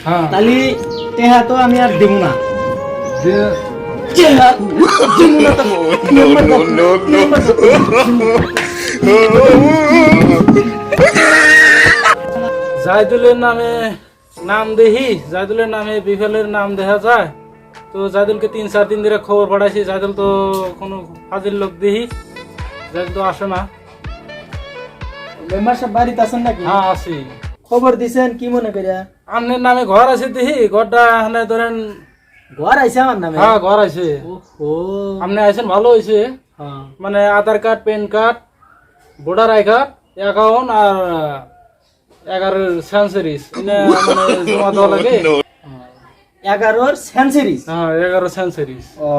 হ্যাঁ তাহলে টেহা তো আমি আর দেবো না যে টেহা দেবো না তো মেম্বার জাইদুলের নামে নাম দেখি জাইদুলের নামে বিফলের নাম দেখা যায় তো জাইদুলকে 3-4 দিন ধরে খবর পাঠাইছি জাইদুল তো কোনো হাজির লোক দেখি জাইদুল তো আসে না। মেম্বার সাহেব বাড়িতে আছেন নাকি? হ্যাঁ আছি। খবর দিছেন কি মনে করিয়া? আপনার নামে ঘর আছে দেখি ঘরটা এখানে ধরেন। ঘর আইছে আমার নামে? হ্যাঁ ঘর আছে। ও আপনি আইছেন ভালো হয়েছে। হ্যাঁ মানে Aadhaar card PAN card voter I card account আর 11 সেন্সারিজ মানে জমা দেওয়া লাগে। 11 সেঞ্চুরিজ? হ্যাঁ 11 সেন্সারিজ। ও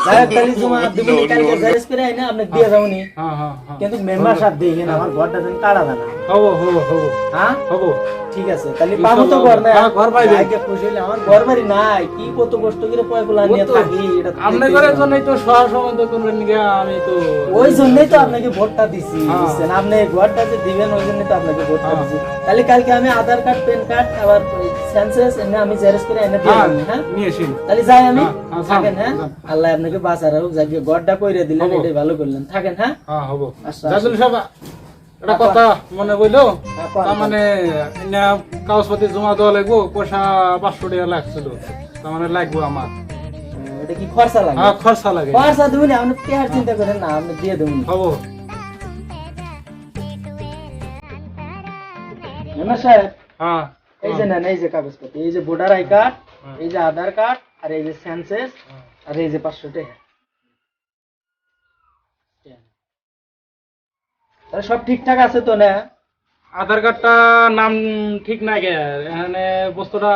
যাই তাহলে জমা দিবনি কালকে জারিস করে আইনা আপনি দিয়ে যাওনি। হ্যাঁ হ্যাঁ হ্যাঁ কিন্তু মেম্বার সাহেব দেখেন আমার ঘরটা যেন কাড়া জানা। হবো হবো হবো হ্যাঁ হবো। ঠিক আছে তাহলে পাবো তো ঘর না? হ্যাঁ, ঘর পাইবে। আগে খুশি হইলে আমার ঘর বাড়ি নাই কি কত কষ্ট করে পয়গুলা নিয়ে থাকি এটা তো আপনি দেখতেই ঘরের পারেন। জন্যই তো সহায় সময় তো করবেন নাকি আমি তো ওই জন্যই তো আপনাকে ভোটটা দিছি হ্যাঁ। বুঝছেন আপনি ঘরটা যে দিবেন ওই জন্যই তো আপনাকে ভোটটা হ্যাঁ। দিছি। তাহলে কালকে আমি আধার কার্ড প্যান কার্ড আবার সেন্সাস এনে আমি জেরক্স করে এনে দিয়ে হ্যাঁ দেব, হ্যাঁ নিয়েছি। তাহলে যাই আমি। হ্যাঁ, হ্যাঁ, থাকেন হ্যাঁ যান। আল্লাহ আপনাকে বাঁচার হোক যাকে ঘরটা কইরে দিলেন হবো। এটাই ভালো করলেন থাকেন হ্যাঁ। হ্যাঁ হবো। আচ্ছা, জাজুল সাহেব একটা কথা মনে বললো হ্যাঁ, কোন, তার মানে এনে কাগজপাতি জমা দেওয়া লাগবো পয়সা 500 টাকা লাগছিল তার মানে লাগবো আমার। এটা কি খরচা লাগে? হ্যাঁ খরচা লাগে। খরচা দেবেন আপনি পেয়ার চিন্তা করেন না আপনি দিয়ে দেবেন। হবো। মেম্বার সাহেব হ্যাঁ এই যে নেন এই যে কাগজপত্র এই যে ভোটার আই কার্ড হ্যাঁ। এই যে আধার কার্ড আর এই যে সেন্সাস আর এই যে 500 টাকা তাহলে সব ঠিকঠাক আছে তো না? আধার কার্ডটা নাম ঠিক নাই গে এখানে বস্তুটা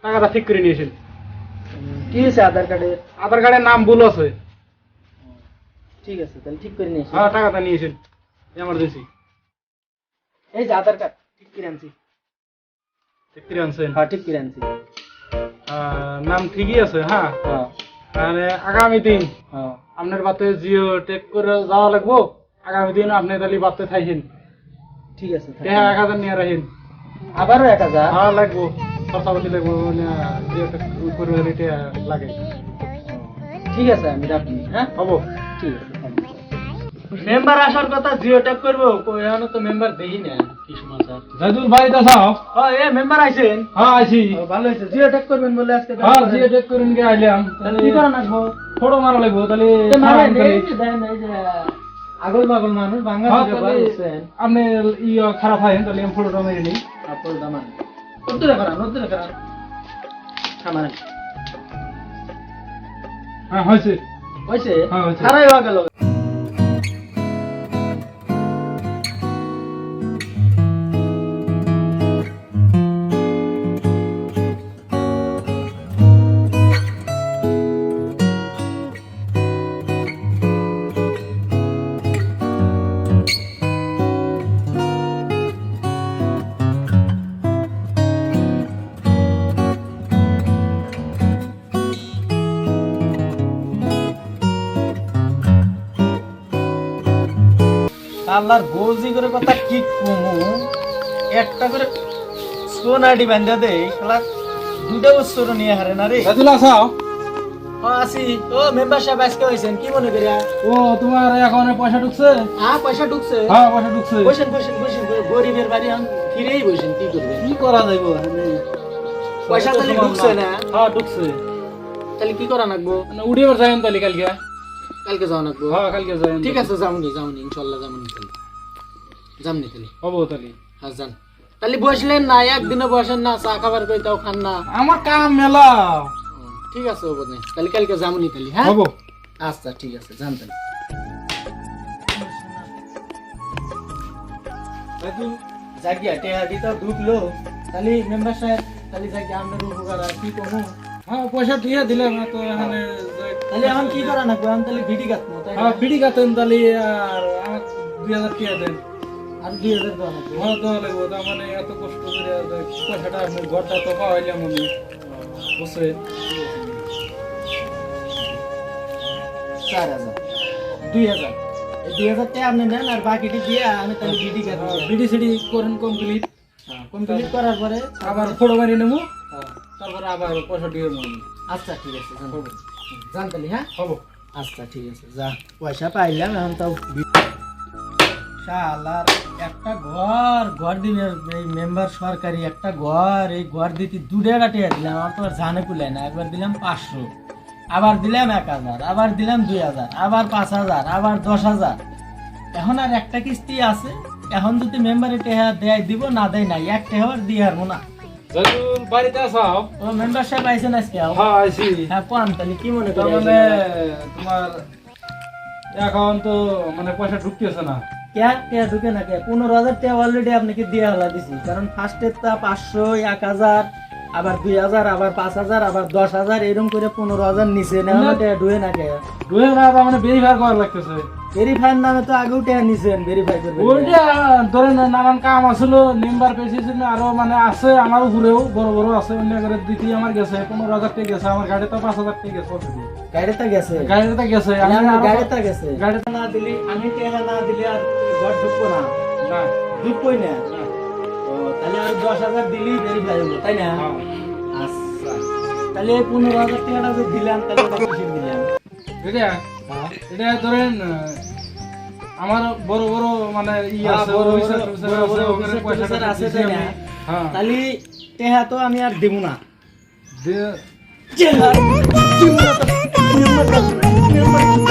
টাকাটা ঠিক করে নিয়েছেন। কি হয়েছে আধার কার্ডের? আধার কার্ডের নাম ভুল আছে। ঠিক আছে তাহলে ঠিক করে নিয়েছি। হ্যাঁ টাকাটা নিয়েছেন এমার্জেন্সি। এই যে আধার কার্ড ঠিক করে আনছি। ঠিক করে আনছেন। হ্যাঁ ঠিক করে আনছি। নাম ঠিকই আছে। হ্যাঁ হ্যাঁ মানে আগামী দিন হ্যাঁ আপনার বাতে জিও টেক করে যাওয়া লাগবো। আগামী দিন আপনি তাহলে বাতে থাকেন ঠিক আছে হ্যাঁ 1000 নিয়ে রাখেন। আবারও 1000? হ্যাঁ লাগবো খরচাপাতি লাগবো মানে জিও টেক করে রেটে লাগে। ঠিক আছে আমি রাখি হ্যাঁ। হবো। ঠিক আছে মেম্বার আসার কথা জিও ট্যাগ করবো কই এখনো তো মেম্বার দেখি না কি সমাচার? জাইদুল বাড়িতে যাও। হ্যাঁ এ মেম্বার আইছেন? হ্যাঁ আইছি। ও, ভালো হয়েছে জিও ট্যাগ করবেন বলে আজকে হ্যাঁ জিও টেক করে নিয়ে আইলাম। তাহলে কি করা লাগবো? ফটো মারা লাগবো তাহলে মারেন তাহলে- এই যে দেন এই যে আগল মাগল মানুষ বাংলা হ্যাঁ, থেকে তাহলে বলছেন আপনি খারাপ হয় তাহলে আমি ফটোটা মেরে নিই। আপল দামান নতুন করা খামারে হ্যাঁ হয়েছে। হইছে হ্যাঁ, হয়েছে। সারাই হয়ে গেল। আল্লাহর গোজি করে কথা কি কমু একটা করে সোনাডি বান্ধা দে শালা দুটা বছর নিয়ে হারে না রে। জাইদুল আসাও। আসি ও মেম্বার সাহেব আজকে হইছেন কি মনে করিয়া? ও তোমার অ্যাকাউন্টে পয়সা ঢুকছে? পয়সা ঢুকছে? হ্যাঁ পয়সা ঢুকছে। বসেন বসেন বসেন গরিবের বাড়ি এখন ফিরেই বসেন কি করবে? কি করা যাইব? পয়সা তাহলে ঢুকছে না? হ্যাঁ ঢুকছে। তাহলে কি করা লাগবো? মানে উড়িয়ে যাবেন তাহলে কালকে। কালকে যাওয়া লাগবো? হ্যাঁ কালকে যাবেন। ঠিক আছে যামনি ইনশাল্লাহ যামনি তাহলে হবো তাহলে। হ্যাঁ যান তাহলে বসলেন না একদিনও বসেন না চা খাবার কইতাও খান না। আমার কাম মেলা। ঠিক আছে ও বদনে তাহলে কালকে যামনি তাহলে হ্যাঁ। হবো। আচ্ছা ঠিক আছে যান তাহলে। জাইদুল জাগিয়া টেহা দিতে ঢুকলো তাহলে মেম্বার সাহেব তাহলে জাগিয়া আপনার উপকার আর কি কমু? হ্যাঁ পয়সা দিয়ে দিলাম তো এখানে তাহলে এখন কি করা লাগবে? এখন তাহলে ভিডি কাটবো তাই না? হ্যাঁ বিড়ি খাতেন তাহলে আর আমার 2000 টাকা দেন। আর 2000 দেওয়া লাগবে? হ্যাঁ দেওয়া লাগবো তার মানে এত কষ্ট করে পয়সাটা আপনার ঘরটা তো পাওয়াইলাম আমি বসে। 4000 2000 এই 2000 টাকা আপনি নেন আর বাকিটি দিয়ে আমি তাহলে ভিডি কাটবো। বিডি সিডি করেন কমপ্লিট। কমপ্লিট করার পরে আবার ফটো মারি নেবো, হ্যাঁ। তারপরে আবার পয়সা দিয়ে দেবো। আচ্ছা ঠিক আছে জানতালি হ্যাঁ হবো। আচ্ছা ঠিক আছে যা পয়সা পাইলাম এখন তাও শালার একটা ঘর দিবে এই মেম্বার সরকারি একটা ঘর এই ঘর দিতে 2 টাকা টিয়া দিলাম আমার তো আর জানে কুলায় না একবার দিলাম 500 আবার দিলাম 1000 আবার দিলাম 2000 আবার 5000 আবার 10000 এখন আর একটা কিস্তি আছে এখন যদি মেম্বারে টেহা দেয় দিব না দেয় নাই এক টেহা আর দিয়ে হারবো না জাইদুল বাড়িতে আসাও? ও মেম্বার সাহেব আইছেন আজকে হ্যাঁ আইছি। হ্যাঁ পান তাহলে কি মনে তার করেন মানে তোমার এখন তো মানে পয়সা ঢুকতেছে না। क्या क्या ঢুকে না কে 15000 টাকা অলরেডি আপনাকে দিয়ে হলা দিছি কারণ ফার্স্টের তা 500 1000 আবার 2000 আবার 5000 আবার 10000 এরকম করে 15000 নিচে না হলে টাকা ঢুকে না কে ঢুকে না, তার মানে ভেরিফাই করা লাগতেছে। ভেরিফাইয়ের নামে তো আগেও টাকা নিছেন ভেরিফাই করবেন ওইটা ধরেন নানান কাম আসছিল, মেম্বার পেয়েছিল আরো মানে আছে আমার উপরেও বড় বড় আছে, অন্য করে দিতে আমার গেছে 15000 টাকা গেছে, আমার গাড়িতে 5000 টাকা গেছে already। গাড়িতে গেছে গাড়িতে গেছে, আমি আমি আরো- গাড়িতে গেছে গাড়িতে না দিলি আমি টাকা না দিলে আর ঘর ঢুকবো না না। ঢুকবই না না। ও তাহলে আর 10000 দিলেই ভেরিফাই হলো তাই না হ্যাঁ। আচ্ছা তাহলে এই 15000 টাকাটা যে দিলাম তাহলে এটা কিসের দিলাম এটা এটা ধরেন আমার বড় বড় মানে ই হ্যাঁ, আছে, বড় বড়- অফিসার টফিসার বড় বড় আছে, ওখানে অফিসার পয়সা টফিসার টফিসার আছে, দিছি তাই আমি। না? হ্যাঁ। তাহলে টেহা তো আমি আর দেব না দিয়ে- টেহা দিব না তো, দিব না তো।